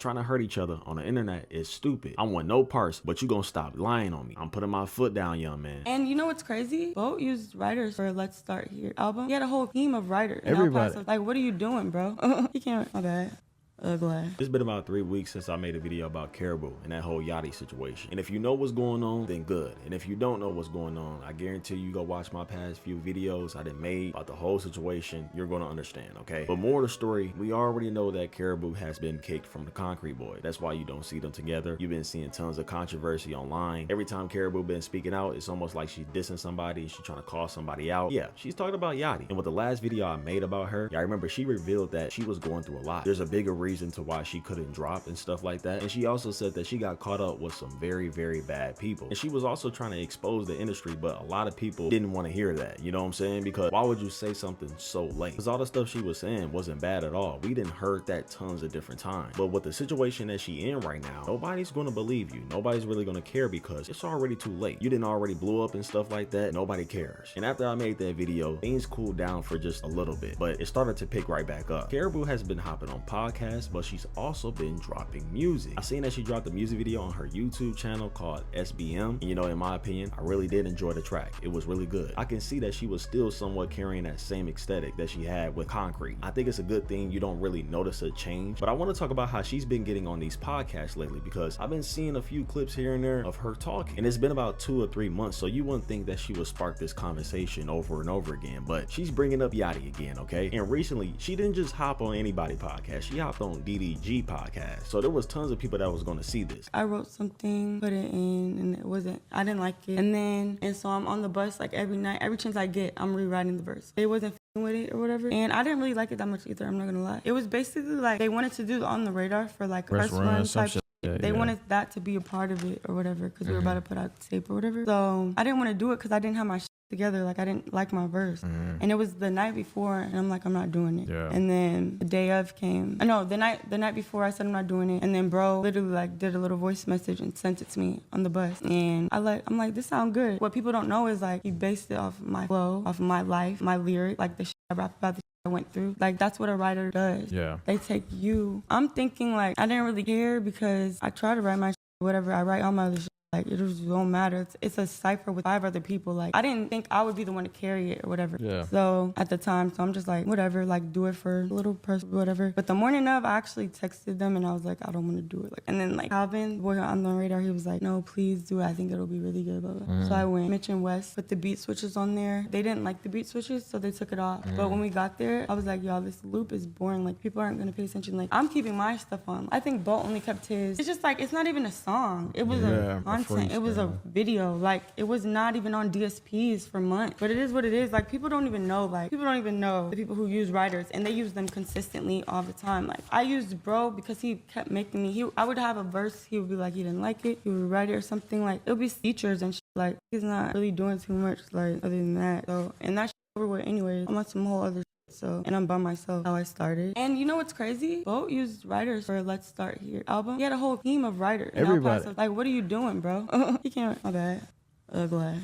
Trying to hurt each other on the internet is stupid. I want no parts, but you gonna stop lying on me. I'm putting my foot down, young man. And you know what's crazy? Boat used writers for Let's Start Here album. He had a whole team of writers. Everybody. Like, what are you doing, bro? You can't. My bad. Ugly. It's been about 3 weeks since I made a video about Karrahboo and that whole Yachty situation. And if you know what's going on, then good. And if you don't know what's going on, I guarantee you go watch my past few videos I done made about the whole situation. You're gonna understand, okay? But more of the story, we already know that Karrahboo has been kicked from the Concrete Boy. That's why you don't see them together. You've been seeing tons of controversy online. Every time Karrahboo been speaking out, it's almost like she's dissing somebody. She's trying to call somebody out. Yeah, she's talking about Yachty. And with the last video I made about her, I remember she revealed that she was going through a lot. There's a bigger reason to why she couldn't drop and stuff like that. And she also said that she got caught up with some very, very bad people. And she was also trying to expose the industry, but a lot of people didn't want to hear that. You know what I'm saying? Because why would you say something so late? Because all the stuff she was saying wasn't bad at all. We didn't heard that tons of different times. But with the situation that she in right now, nobody's going to believe you. Nobody's really going to care because it's already too late. You didn't already blew up and stuff like that. Nobody cares. And after I made that video, things cooled down for just a little bit, but it started to pick right back up. Karrahboo has been hopping on podcasts, but she's also been dropping music. I seen that she dropped a music video on her YouTube channel called SBM. And you know, in my opinion, I really did enjoy the track. It was really good. I can see that she was still somewhat carrying that same aesthetic that she had with Concrete. I think it's a good thing you don't really notice a change, but I want to talk about how she's been getting on these podcasts lately because I've been seeing a few clips here and there of her talking, and it's been about 2 or 3 months, so you wouldn't think that she would spark this conversation over and over again, but she's bringing up Yachty again, okay? And recently, she didn't just hop on anybody podcast. She hopped on DDG podcast. So there was tons of people that was going to see this. I wrote something, put it in, and I didn't like it. And so I'm on the bus like every night, every chance I get, I'm rewriting the verse. They wasn't with it or whatever. And I didn't really like it that much either, I'm not gonna lie. It was basically like they wanted to do On the Radar for like press run type shit. Yeah, they wanted that to be a part of it or whatever because we were about to put out tape or whatever. So I didn't want to do it because I didn't have my shit together. Like I didn't like my verse. And it was the night before and I'm like, I'm not doing it. And then the day of came. No, the night before I said I'm not doing it. And then bro literally like did a little voice message and sent it to me on the bus. And I'm like, this sound good. What people don't know is like he based it off of my flow, off of my life, my lyric, like the shit I rap about, the I went through. Like that's what a writer does. Yeah. They take you. I'm thinking like I didn't really care because I try to write my shit, whatever. I write all my other shit. Like it just don't matter. It's a cipher with 5 other people. Like I didn't think I would be the one to carry it or whatever. Yeah. So at the time, so I'm just like whatever, like do it for a little person, whatever. But the morning of, I actually texted them and I was like, I don't want to do it. Like, and then like Calvin, boy on the radar, he was like, no, please do it. I think it'll be really good. Blah, blah. So I went. Mitch and Wes put the beat switches on there. They didn't like the beat switches, so they took it off. But when we got there, I was like, y'all, this loop is boring. Like people aren't gonna pay attention. Like I'm keeping my stuff on. I think Bo only kept his. It's just like it's not even a song. It was a content. It was a video. Like it was not even on DSPs for months. But it is what it is. Like people don't even know. Like people don't even know the people who use writers, and they use them consistently all the time. Like I used bro because he kept making me. I would have a verse. He would be like he didn't like it. He would write it or something. Like it would be features and shit. Like he's not really doing too much. Like other than that. So and that shit over with anyways. I'm on some whole other. So, and I'm by myself, how I started. And you know what's crazy? Boat used writers for Let's Start Here album. He had a whole team of writers. Everybody. Like, what are you doing, bro? You can't, my bad. Ugly.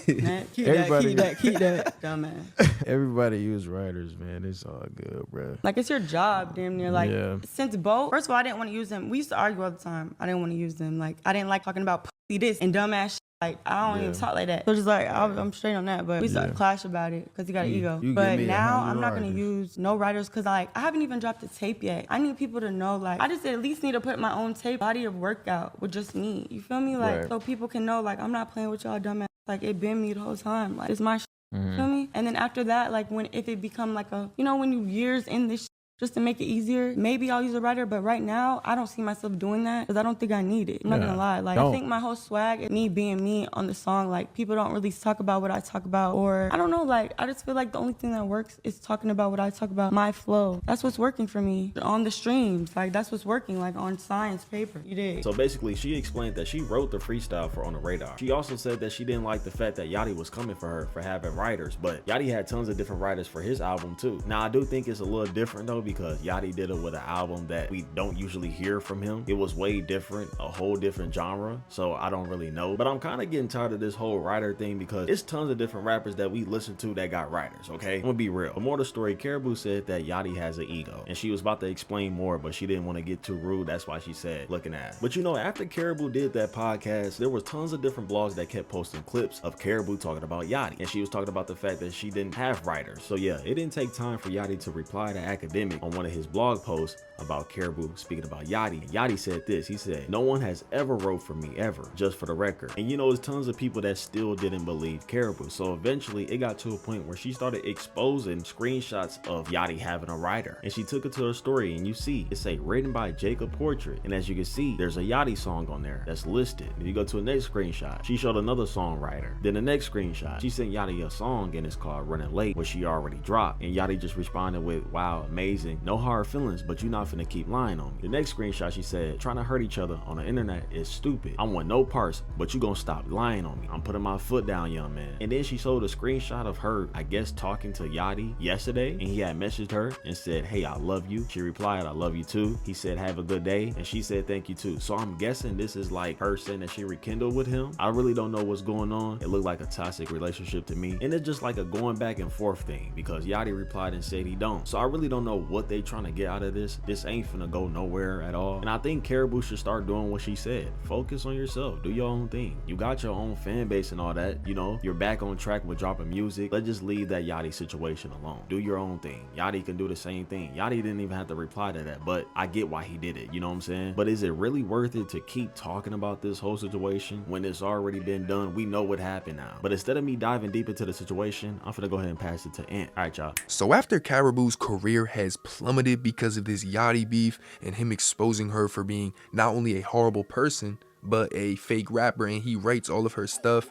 Keep that. Dumbass. Everybody use writers, man. It's all good, bro. Like, it's your job, damn near. Like, since Boat, first of all, I didn't want to use them. We used to argue all the time. I didn't want to use them. Like, I didn't like talking about pussy this and dumbass shit. Like, I don't even talk like that. So just like, I'm straight on that. But we started to clash about it because he got an ego. But now I'm not going to use no writers because like, I haven't even dropped the tape yet. I need people to know, like, I just at least need to put my own tape, body of workout with just me. You feel me? Like, so people can know, like, I'm not playing with y'all dumbass. Like, it been me the whole time. Like, it's my shit. You feel me? And then after that, like, if it become like a, you know, when you years in this shit, just to make it easier, maybe I'll use a writer, but right now, I don't see myself doing that because I don't think I need it. I'm not gonna lie. Like, I think my whole swag is me being me on the song. Like, people don't really talk about what I talk about, or I don't know, like, I just feel like the only thing that works is talking about what I talk about, my flow. That's what's working for me on the streams. Like, that's what's working, like, on science paper. You did. So basically, she explained that she wrote the freestyle for On the Radar. She also said that she didn't like the fact that Yachty was coming for her for having writers, but Yachty had tons of different writers for his album, too. Now, I do think it's a little different, though, because Yachty did it with an album that we don't usually hear from him. It was way different, a whole different genre, so I don't really know. But I'm kind of getting tired of this whole writer thing because it's tons of different rappers that we listen to that got writers, okay? I'm gonna be real. The more the story, Karrahboo said that Yachty has an ego, and she was about to explain more, but she didn't want to get too rude. That's why she said looking at. But you know, after Karrahboo did that podcast, there was tons of different blogs that kept posting clips of Karrahboo talking about Yachty, and she was talking about the fact that she didn't have writers. So yeah, it didn't take time for Yachty to reply to Academic on one of his blog posts about Karrahboo speaking about Yachty. And Yachty said this, he said, "No one has ever wrote for me, ever, just for the record." And you know, there's tons of people that still didn't believe Karrahboo. So eventually it got to a point where she started exposing screenshots of Yachty having a writer, and she took it to her story, and you see it say written by Jacob Portrait, and as you can see, there's a Yachty song on there that's listed. If you go to the next screenshot, she showed another songwriter. Then the next screenshot, she sent Yachty a song, and it's called Running Late, which she already dropped, and Yachty just responded with, "Wow, amazing, no hard feelings, but you're not finna keep lying on me." The next screenshot, she said, "Trying to hurt each other on the internet is stupid. I want no parts, but you gonna stop lying on me. I'm putting my foot down, young man." And then she showed a screenshot of her, I guess, talking to Yachty yesterday, and he had messaged her and said, "Hey, I love you." She replied, "I love you too." He said, "Have a good day," and she said, "Thank you too." So I'm guessing this is like her saying that she rekindled with him. I really don't know what's going on. It looked like a toxic relationship to me, and it's just like a going back and forth thing because Yachty replied and said he don't. So I really don't know what they trying to get out of this. This ain't finna go nowhere at all, and I think Karrahboo should start doing what she said. Focus on yourself, do your own thing. You got your own fan base and all that, you know, you're back on track with dropping music. Let's just leave that Yachty situation alone. Do your own thing. Yachty can do the same thing. Yachty didn't even have to reply to that, but I get why he did it, you know what I'm saying? But is it really worth it to keep talking about this whole situation when it's already been done? We know what happened now. But instead of me diving deep into the situation, I'm finna go ahead and pass it to Ant. All right, y'all. So after Karrahboo's career has plummeted because of this Yachty beef and him exposing her for being not only a horrible person, but a fake rapper, and he writes all of her stuff,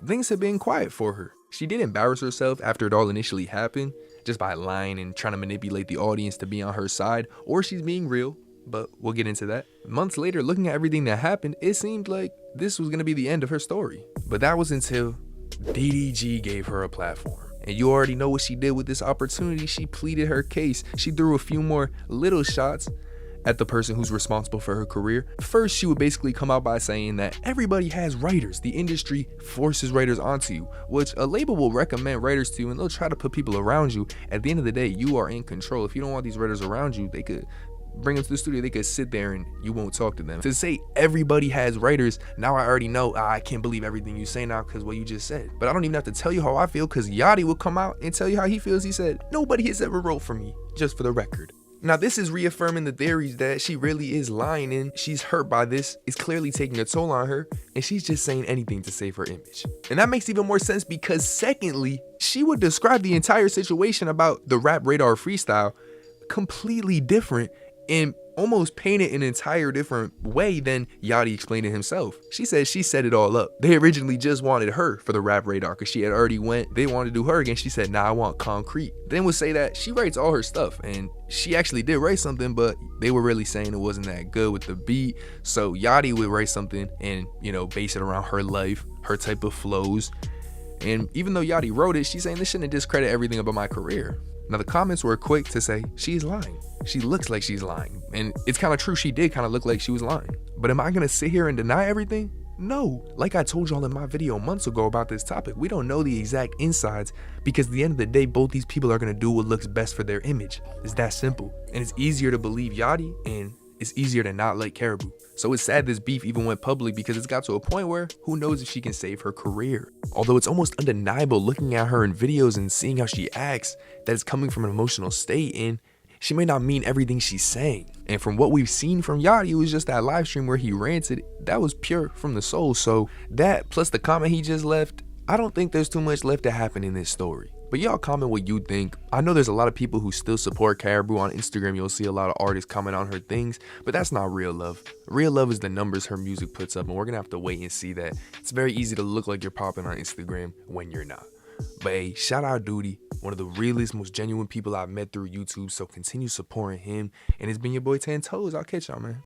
things have been quiet for her. She did embarrass herself after it all initially happened, just by lying and trying to manipulate the audience to be on her side, or she's being real, but we'll get into that. Months later, looking at everything that happened, it seemed like this was going to be the end of her story. But that was until DDG gave her a platform. And you already know what she did with this opportunity. She pleaded her case. She threw a few more little shots at the person who's responsible for her career. First, she would basically come out by saying that everybody has writers. The industry forces writers onto you, which a label will recommend writers to you, and they'll try to put people around you. At the end of the day, you are in control. If you don't want these writers around you, they could bring them to the studio, they could sit there and you won't talk to them. To say everybody has writers, now I already know, I can't believe everything you say now because what you just said. But I don't even have to tell you how I feel, because Yachty will come out and tell you how he feels. He said, "Nobody has ever wrote for me," just for the record. Now this is reaffirming the theories that she really is lying, and she's hurt by this. It's clearly taking a toll on her, and she's just saying anything to save her image. And that makes even more sense because secondly, she would describe the entire situation about the Rap Radar freestyle completely different and almost paint it an entire different way than Yachty explained it himself. She says she set it all up. They originally just wanted her for the Rap Radar because she had already went. They wanted to do her again. She said, "Nah, I want concrete." Then would say that she writes all her stuff, and she actually did write something, but they were really saying it wasn't that good with the beat. So Yachty would write something and, you know, base it around her life, her type of flows. And even though Yachty wrote it, she's saying this shouldn't discredit everything about my career. Now the comments were quick to say she's lying. She looks like she's lying. And it's kind of true, she did kind of look like she was lying. But am I gonna sit here and deny everything? No. Like I told y'all in my video months ago about this topic, we don't know the exact insides because at the end of the day, both these people are gonna do what looks best for their image. It's that simple. And it's easier to believe Yachty and it's easier to not like Karrahboo. So it's sad this beef even went public because it's got to a point where who knows if she can save her career. Although it's almost undeniable looking at her in videos and seeing how she acts that it's coming from an emotional state, and she may not mean everything she's saying. And from what we've seen from Yachty, it was just that live stream where he ranted, that was pure from the soul. So that plus the comment he just left, I don't think there's too much left to happen in this story. But y'all comment what you think. I know there's a lot of people who still support Karrahboo on Instagram. You'll see a lot of artists comment on her things, but that's not real love. Real love is the numbers her music puts up, and we're gonna have to wait and see that. It's very easy to look like you're popping on Instagram when you're not. But hey, shout out Dutie, one of the realest, most genuine people I've met through YouTube, so continue supporting him. And it's been your boy 10 Toes. I'll catch y'all, man.